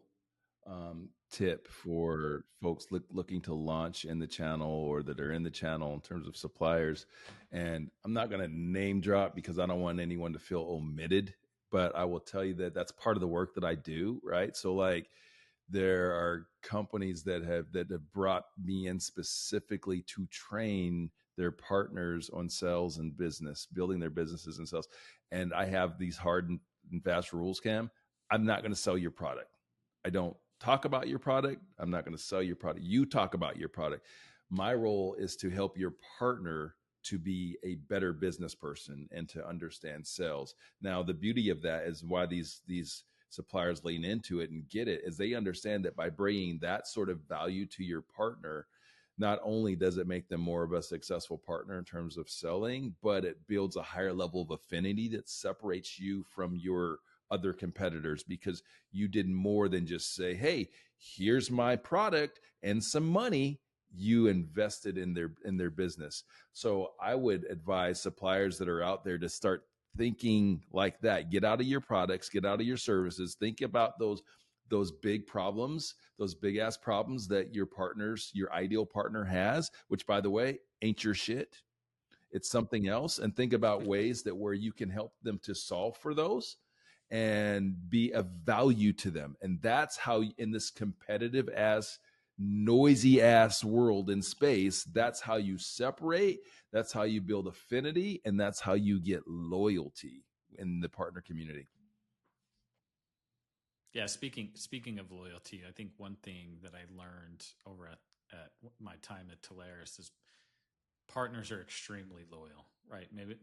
tip for folks looking to launch in the channel or that are in the channel in terms of suppliers. And I'm not going to name drop because I don't want anyone to feel omitted, but I will tell you that that's part of the work that I do, right? So like there are companies that have brought me in specifically to train their partners on sales and business, building their businesses and sales. And I have these hard and fast rules, Cam. I'm not going to sell your product. I don't talk about your product. I'm not going to sell your product. You talk about your product. My role is to help your partner to be a better business person and to understand sales. Now, the beauty of that is why these suppliers lean into it and get it, is they understand that by bringing that sort of value to your partner, not only does it make them more of a successful partner in terms of selling, but it builds a higher level of affinity that separates you from your other competitors because you did more than just say, hey, here's my product and some money. You invested in their business. So I would advise suppliers that are out there to start thinking like that. Get out of your products, get out of your services. Think about those big problems, those big ass problems that your ideal partner has, which by the way, ain't your shit. It's something else. And think about ways that where you can help them to solve for those and be of value to them. And that's how in this competitive ass, noisy ass world in space, that's how you separate, that's how you build affinity, and that's how you get loyalty in the partner community. Yeah, speaking of loyalty, I think one thing that I learned over at my time at Talaris is partners are extremely loyal, right? Maybe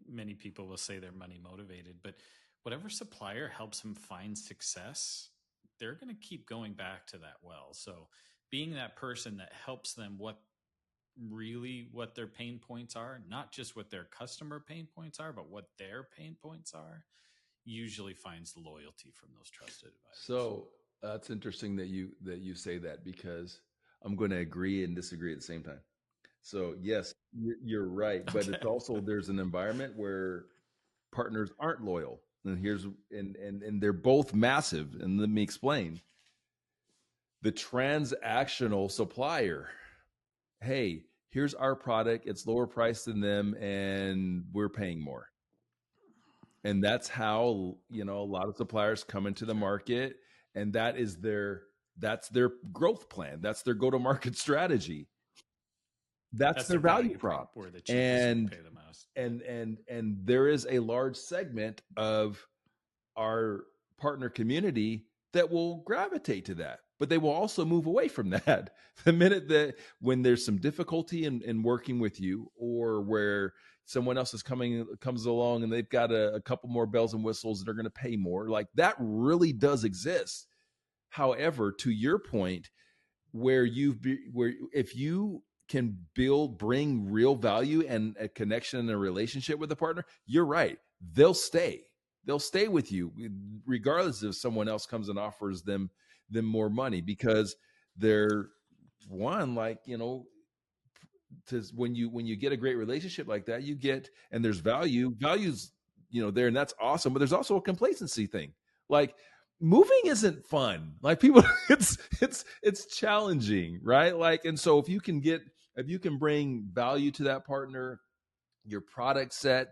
many people will say they're money motivated, but whatever supplier helps them find success, they're going to keep going back to that well. So being that person that helps them what their pain points are, not just what their customer pain points are, but what their pain points are, usually finds loyalty from those trusted advisors. So that's interesting that you say that, because I'm going to agree and disagree at the same time. So yes, you're right, but it's also, there's an environment where partners aren't loyal, and they're both massive. And let me explain. The transactional supplier, hey, here's our product, it's lower priced than them, and we're paying more. And that's how, a lot of suppliers come into the market, and that's their growth plan. That's their go-to-market strategy. That's their value prop. Where the cheapest pay the most. And there is a large segment of our partner community that will gravitate to that. but they will also move away from that the minute that when there's some difficulty in working with you, or where someone else comes along and they've got a couple more bells and whistles that are going to pay more. Like, that really does exist. However, to your point, where if you can bring real value and a connection and a relationship with a partner, you're right. They'll stay with you regardless if someone else comes and offers them more money, because they're one, like, when you get a great relationship like that, you get, and there's values, there, and that's awesome. But there's also a complacency thing. Like, moving isn't fun. Like, people, it's challenging, right? Like, and so if you can bring value to that partner, your product set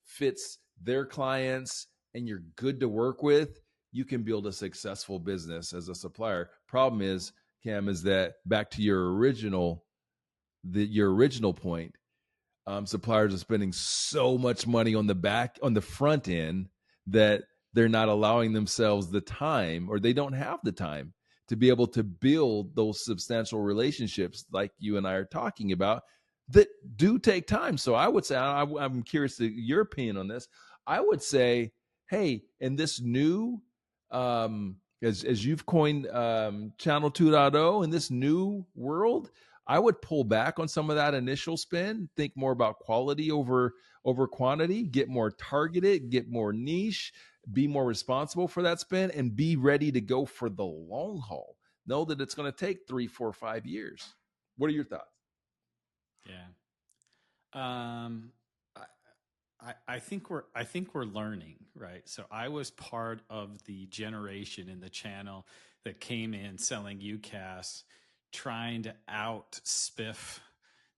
fits their clients, and you're good to work with, you can build a successful business as a supplier. Problem is, Cam, is that back to your original point, suppliers are spending so much money on the front end, that they're not allowing themselves the time, or they don't have the time to be able to build those substantial relationships like you and I are talking about, that do take time. So I would say, I'm curious to your opinion on this. I would say, hey, in this new, as you've coined, Channel 2.0, in this new world, I would pull back on some of that initial spend, think more about quality over quantity, get more targeted, get more niche, be more responsible for that spend, and be ready to go for the long haul. Know that it's going to take 3, 4, 5 years. What are your thoughts? Yeah. I think we're learning, right? So I was part of the generation in the channel that came in selling UCAS, trying to out spiff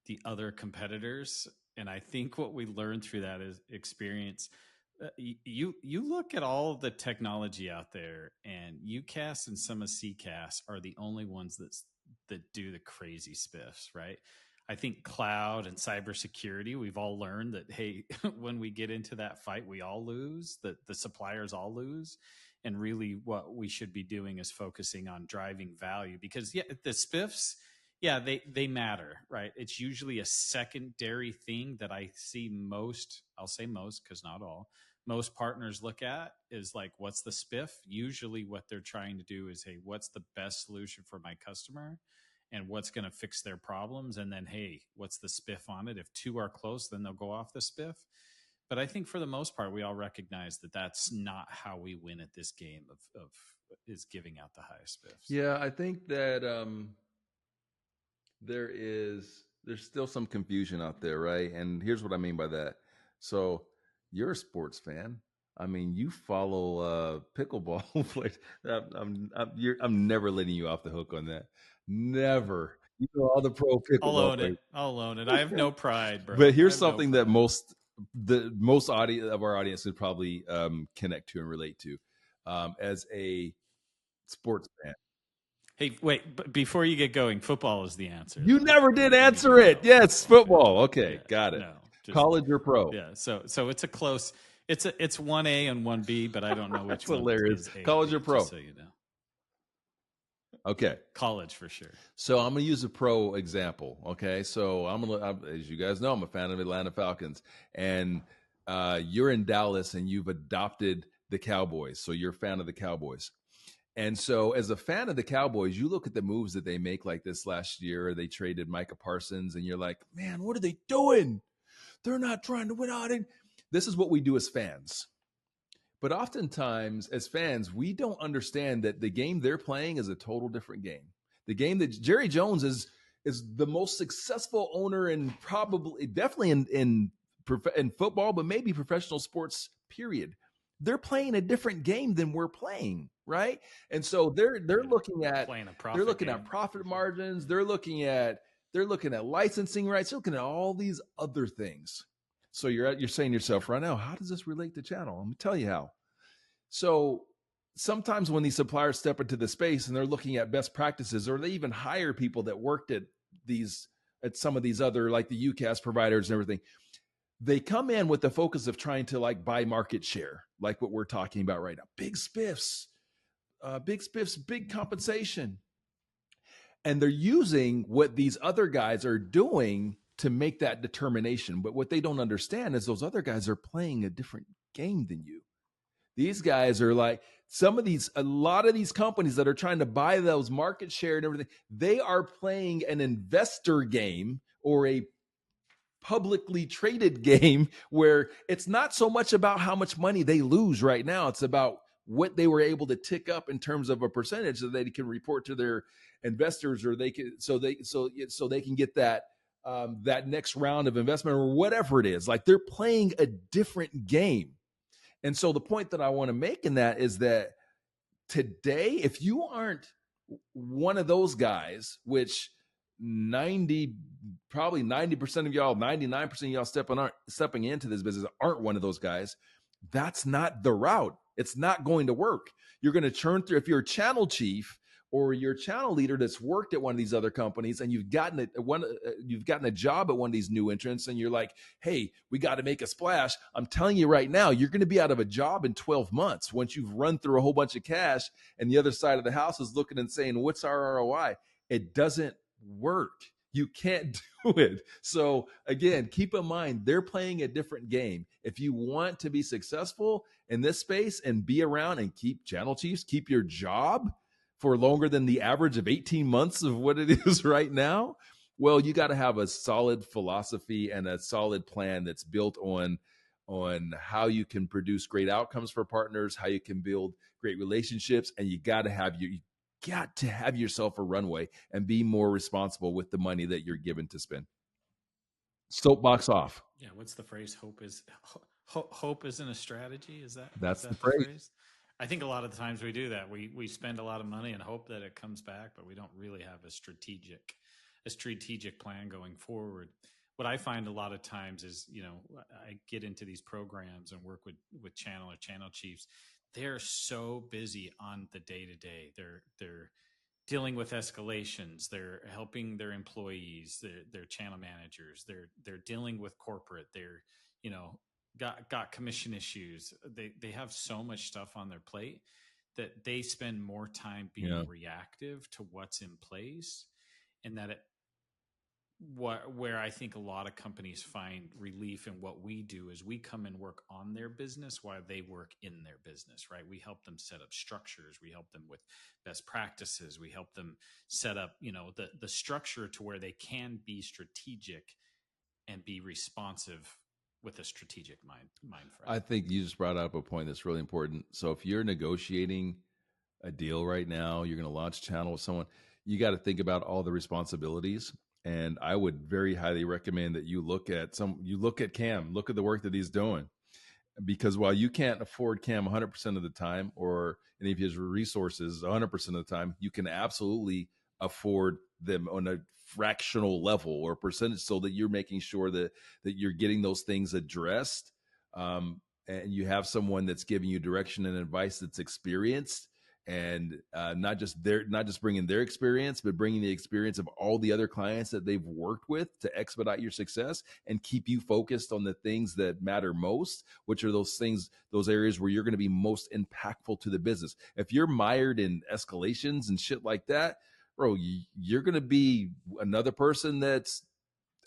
the other competitors. And I think what we learned through that is experience. You look at all the technology out there, and UCAS and some of CCAS are the only ones that do the crazy spiffs, right? I think cloud and cybersecurity, we've all learned that, hey, when we get into that fight, we all lose, that the suppliers all lose. And really what we should be doing is focusing on driving value, because the spiffs, they matter, right? It's usually a secondary thing that I see most, I'll say most because not all, most partners look at is like, what's the spiff? Usually what they're trying to do is, hey, what's the best solution for my customer? And what's going to fix their problems? And then, hey, what's the spiff on it? If two are close, then they'll go off the spiff. But I think for the most part, we all recognize that that's not how we win at this game of is giving out the highest spiffs. Yeah, I think that there's still some confusion out there, right? And here's what I mean by that. So you're a sports fan. I mean, you follow pickleball players. I'm never letting you off the hook on that. Never. You know all the pro pickleball players. I'll own it. I have no pride, bro. But here's something that most audience of our audience would probably connect to and relate to, as a sports fan. Hey, wait! But before you get going, football is the answer. You never did answer it. Yes, football. Okay, got it. No, college or pro? Yeah. So it's a close. It's 1A and 1B, but I don't know which one. Hilarious. College or pro? Just so you know. Okay. College for sure. So I'm going to use a pro example. Okay. So as you guys know, I'm a fan of Atlanta Falcons, and you're in Dallas and you've adopted the Cowboys. So you're a fan of the Cowboys. And so as a fan of the Cowboys, you look at the moves that they make, like this last year, they traded Micah Parsons, and you're like, man, what are they doing? They're not trying to win out. This is what we do as fans. But oftentimes, as fans, we don't understand that the game they're playing is a total different game. The game that Jerry Jones is the most successful owner in definitely in football, but maybe professional sports, period. They're playing a different game than we're playing, right? And so they're looking at profit margins. They're looking at licensing rights. They're looking at all these other things. So you're saying to yourself right now, how does this relate to channel? I'm going to tell you how. So sometimes when these suppliers step into the space and they're looking at best practices, or they even hire people that worked at some of these other, like the UCAS providers and everything, they come in with the focus of trying to like buy market share, like what we're talking about right now. Big spiffs, big compensation. And they're using what these other guys are doing to make that determination. But what they don't understand is those other guys are playing a different game than you. These guys are like a lot of these companies that are trying to buy those market share and everything, they are playing an investor game or a publicly traded game where it's not so much about how much money they lose right now. It's about what they were able to tick up in terms of a percentage that they can report to their investors, or they can so they can get that that next round of investment or whatever it is. Like they're playing a different game. And so the point that I want to make in that is that today, if you aren't one of those guys, which 90% of y'all, 99% of y'all stepping into this business aren't one of those guys, that's not the route. It's not going to work. You're going to churn through. If you're a channel chief or you're a channel leader that's worked at one of these other companies and you've gotten a job at one of these new entrants and you're like, hey, we got to make a splash. I'm telling you right now, you're going to be out of a job in 12 months once you've run through a whole bunch of cash and the other side of the house is looking and saying, what's our ROI? It doesn't work. You can't do it. So again, keep in mind, they're playing a different game. If you want to be successful in this space and be around and keep channel chiefs, keep your job for longer than the average of 18 months of what it is right now, well, you got to have a solid philosophy and a solid plan that's built on how you can produce great outcomes for partners, how you can build great relationships, and you got to have yourself a runway and be more responsible with the money that you're given to spend. Soapbox off. Yeah, what's the phrase? Hope isn't a strategy. That's the the phrase? I think a lot of the times we do that. We spend a lot of money and hope that it comes back, but we don't really have a strategic plan going forward. What I find a lot of times is, I get into these programs and work with channel chiefs. They're so busy on the day-to-day. They're dealing with escalations. They're helping their employees, their channel managers. They're dealing with corporate. They're, got commission issues. They have so much stuff on their plate that they spend more time being reactive to what's in place, and that where I think a lot of companies find relief in what we do is we come and work on their business while they work in their business, right? We help them set up structures. We help them with best practices. We help them set up, the structure to where they can be strategic and be responsive with a strategic mind frame. I think you just brought up a point that's really important. So if you're negotiating a deal right now, you're going to launch a channel with someone, you got to think about all the responsibilities. And I would very highly recommend that you look at Cam, look at the work that he's doing, because while you can't afford Cam 100% of the time or any of his resources 100% of the time, you can absolutely afford them on a fractional level or percentage, so that you're making sure that you're getting those things addressed. And you have someone that's giving you direction and advice that's experienced, and not just bringing their experience, but bringing the experience of all the other clients that they've worked with to expedite your success and keep you focused on the things that matter most, which are those areas where you're going to be most impactful to the business. If you're mired in escalations and shit like that, bro, you're going to be another person that's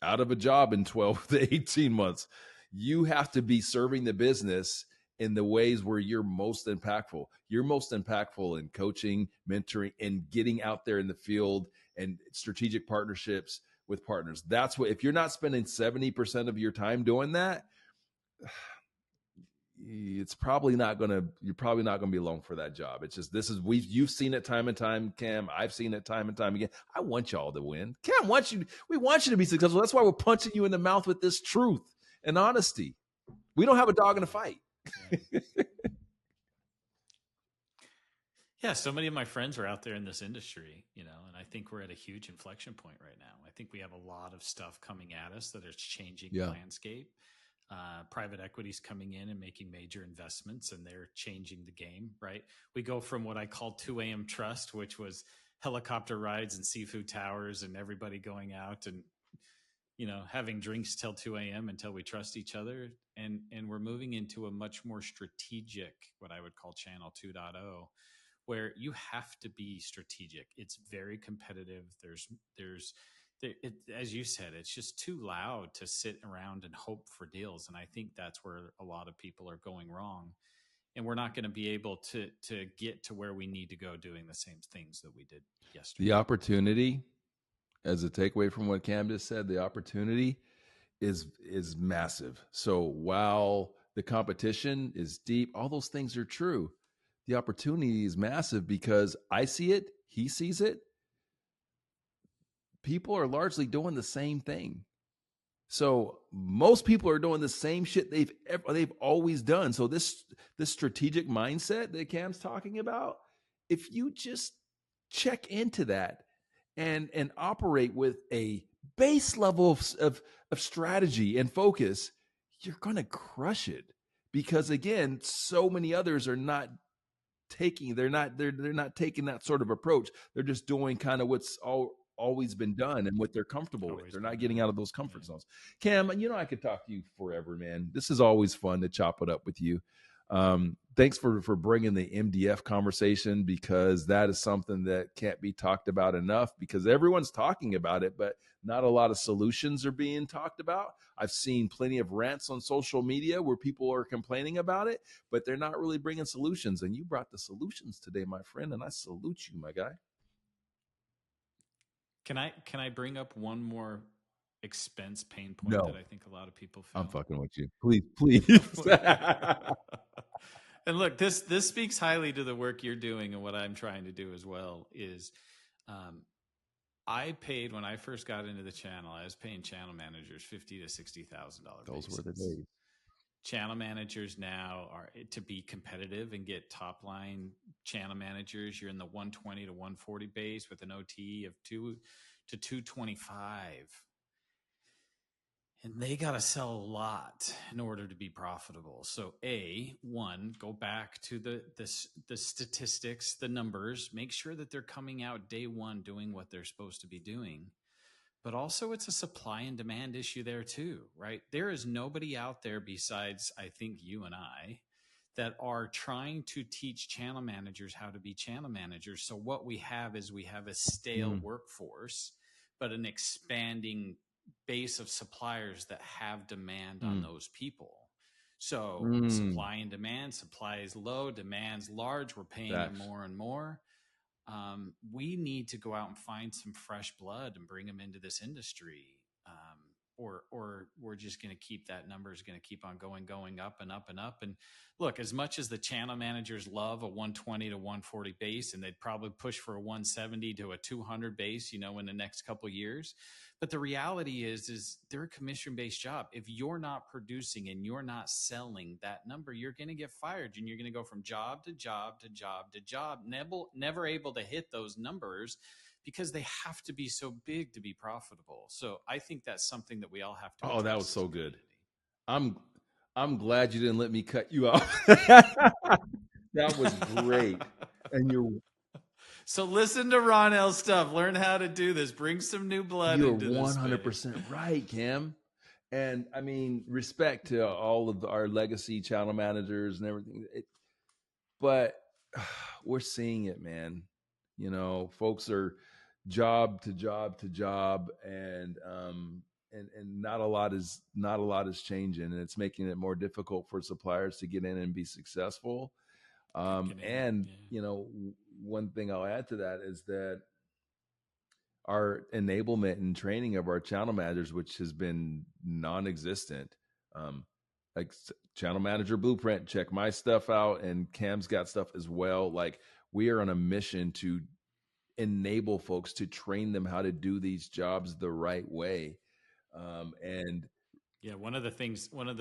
out of a job in 12 to 18 months. You have to be serving the business in the ways where you're most impactful. You're most impactful in coaching, mentoring, and getting out there in the field and strategic partnerships with partners. That's what, if you're not spending 70% of your time doing that, you're probably not going to be long for that job. It's just, you've seen it time and time, Cam. I've seen it time and time again. I want y'all to win. Cam we want you to be successful. That's why we're punching you in the mouth with this truth and honesty. We don't have a dog in the fight. Yeah, so many of my friends are out there in this industry, and I think we're at a huge inflection point right now. I think we have a lot of stuff coming at us that is changing the landscape. Private equity's coming in and making major investments, and they're changing the game, right? We go from what I call 2 a.m. trust, which was helicopter rides and seafood towers and everybody going out and, having drinks till 2 a.m. until we trust each other. And we're moving into a much more strategic, what I would call channel 2.0, where you have to be strategic. It's very competitive. As you said, it's just too loud to sit around and hope for deals. And I think that's where a lot of people are going wrong. And we're not going to be able to get to where we need to go doing the same things that we did yesterday. The opportunity, as a takeaway from what Cam just said, the opportunity is massive. So while the competition is deep, all those things are true. The opportunity is massive because I see it, he sees it. People are largely doing the same thing. So most people are doing the same shit they've always done. So this strategic mindset that Cam's talking about, if you just check into that and operate with a base level of strategy and focus, you're going to crush it. Because again, so many others are not taking that sort of approach. They're just doing kind of what's always been done and what they're comfortable with. They're not getting out of those comfort zones. Cam, I could talk to you forever, man. This is always fun to chop it up with you. Thanks for bringing the MDF conversation, because that is something that can't be talked about enough, because everyone's talking about it, but not a lot of solutions are being talked about. I've seen plenty of rants on social media where people are complaining about it, but they're not really bringing solutions. And you brought the solutions today, my friend, and I salute you, my guy. Can I bring up one more expense pain point that I think a lot of people feel? I'm fucking with you. Please. And look, this speaks highly to the work you're doing, and what I'm trying to do as well is, I paid, when I first got into the channel, I was paying channel managers $50,000 to $60,000. Those were the days. Channel managers now are, to be competitive and get top line channel managers, you're in the 120 to 140 base with an OTE of 2 to 225. And they got to sell a lot in order to be profitable. So one, go back to the statistics, the numbers, make sure that they're coming out day one doing what they're supposed to be doing. But also it's a supply and demand issue there too, right? There is nobody out there besides, I think, you and I, that are trying to teach channel managers how to be channel managers. So what we have is we have a stale workforce, but an expanding base of suppliers that have demand on those people. So supply and demand, supply is low, demand's large, we're paying them more and more. We need to go out and find some fresh blood and bring them into this industry. Or we're just going to keep that number is going to keep on going up and up and up. And look, as much as the channel managers love a 120 to 140 base, and they'd probably push for a 170 to a 200 base, in the next couple of years. But the reality is they're a commission-based job. If you're not producing and you're not selling that number, you're going to get fired, and you're going to go from job to job to job to job, never able to hit those numbers, because they have to be so big to be profitable. So I think that's something that we all have to. Oh, that was so good. I'm glad you didn't let me cut you off. That was great. And so listen to Ronnell's stuff. Learn how to do this. Bring some new blood into this. You're 100% right, Cam. And I mean, respect to all of our legacy channel managers and everything. But we're seeing it, man. Folks are job to job to job, and not a lot is changing, and it's making it more difficult for suppliers to get in and be successful. One thing I'll add to that is that our enablement and training of our channel managers, which has been non-existent, like channel manager blueprint, check my stuff out, and Cam's got stuff as well. Like, we are on a mission to enable folks, to train them how to do these jobs the right way. One of the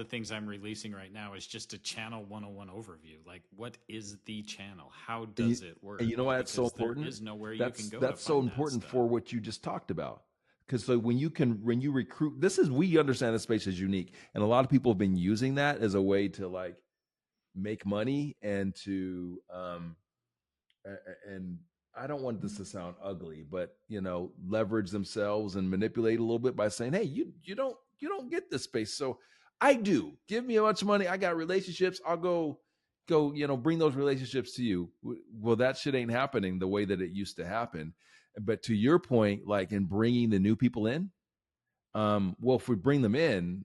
things I'm releasing right now is just a channel 101 overview. Like, what is the channel? How does it work? And you know why that's so important? There is nowhere you can go. That's so important for what you just talked about. Because so when you recruit, we understand this space is unique, and a lot of people have been using that as a way to like make money and to and I don't want this to sound ugly, but leverage themselves and manipulate a little bit by saying, hey, you don't get this space, so I do. Give me a bunch of money. I got relationships. I'll go go, bring those relationships to you. Well, that shit ain't happening the way that it used to happen. But to your point, like in bringing the new people in, well, if we bring them in,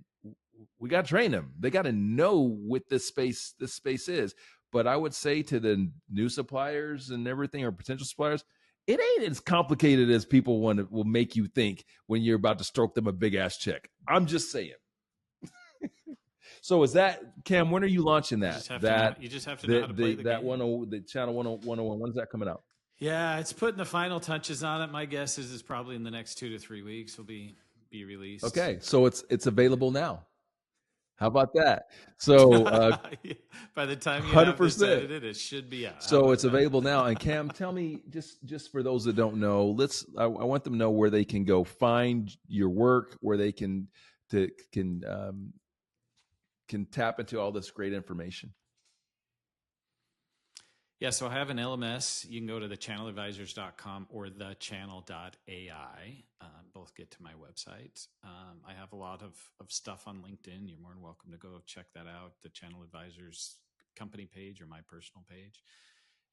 we got to train them. They got to know what this space is. But I would say to the new suppliers and everything, or potential suppliers, it ain't as complicated as people will make you think when you're about to stroke them a big ass check. I'm just saying. So is that, Cam, when are you launching that? You just have to know how to play the game. The channel 101, when is that coming out? Yeah, it's putting the final touches on it. My guess is it's probably in the next 2 to 3 weeks will be released. Okay, so it's available now. How about that? So by the time you have this edited, it should be out. So it's available now. And Cam, tell me, just for those that don't know, I want them to know where they can go find your work, where they can tap into all this great information. Yeah, so I have an LMS. You can go to thechanneladvisors.com or thechannel.ai. Both get to my website. I have a lot of stuff on LinkedIn. You're more than welcome to go check that out, the Channel Advisors company page or my personal page.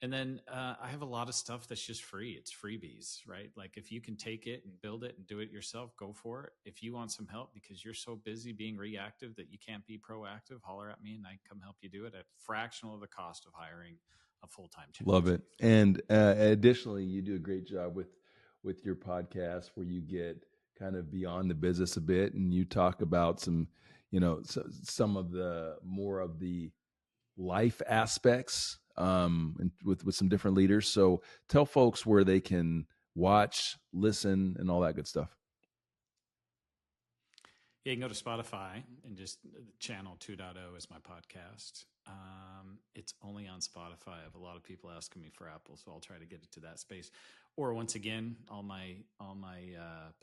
And then I have a lot of stuff that's just free. It's freebies, right? Like if you can take it and build it and do it yourself, go for it. If you want some help because you're so busy being reactive that you can't be proactive, holler at me and I can come help you do it at fractional of the cost of hiring a full-time channel. Love it. And additionally, you do a great job with your podcast where you get kind of beyond the business a bit and you talk about some of the more of the life aspects and with some different leaders. So tell folks where they can watch, listen, and all that good stuff. Yeah, you can go to Spotify and just channel 2.0 is my podcast. It's only on Spotify. I have a lot of people asking me for Apple, so I'll try to get it to that space. Or once again, all my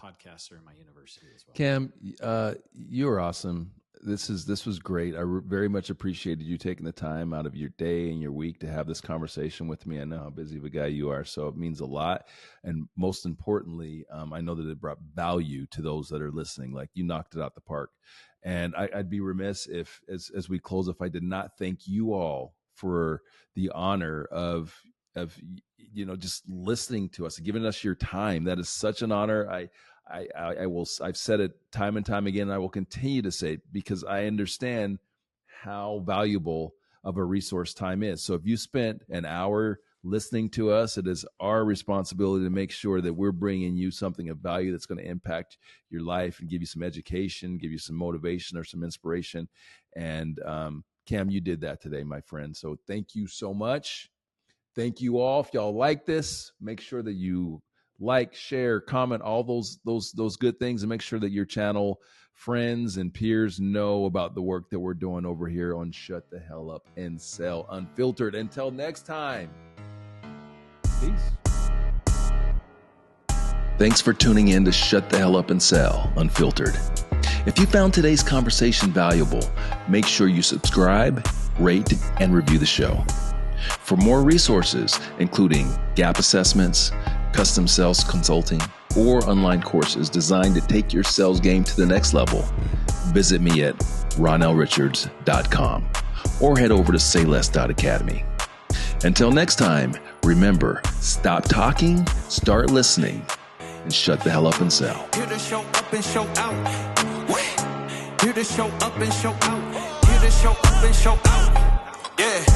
podcasts are in my university as well. Cam, you're awesome. This was great. I very much appreciated you taking the time out of your day and your week to have this conversation with me. I know how busy of a guy you are, so it means a lot. And most importantly, I know that it brought value to those that are listening. Like you knocked it out the park. And I'd be remiss if, as we close, if I did not thank you all for the honor of just listening to us, giving us your time. That is such an honor. I've said it time and time again, and I will continue to say it because I understand how valuable of a resource time is. So if you spent an hour listening to us, it is our responsibility to make sure that we're bringing you something of value that's going to impact your life and give you some education, give you some motivation or some inspiration. And Cam, you did that today, my friend. So thank you so much. Thank you all. If y'all like this, make sure that you like, share, comment, all those good things, and make sure that your channel friends and peers know about the work that we're doing over here on Shut the Hell Up and Sell Unfiltered. Until next time, peace. Thanks for tuning in to Shut the Hell Up and Sell Unfiltered. If you found today's conversation valuable, make sure you subscribe, rate, and review the show. For more resources, including gap assessments, custom sales consulting, or online courses designed to take your sales game to the next level, visit me at ronnellrichards.com or head over to sayless.academy. Until next time, remember, stop talking, start listening, and shut the hell up and sell. Here to show up and show out. Here to show up and show out. Here to show up and show out. Yeah.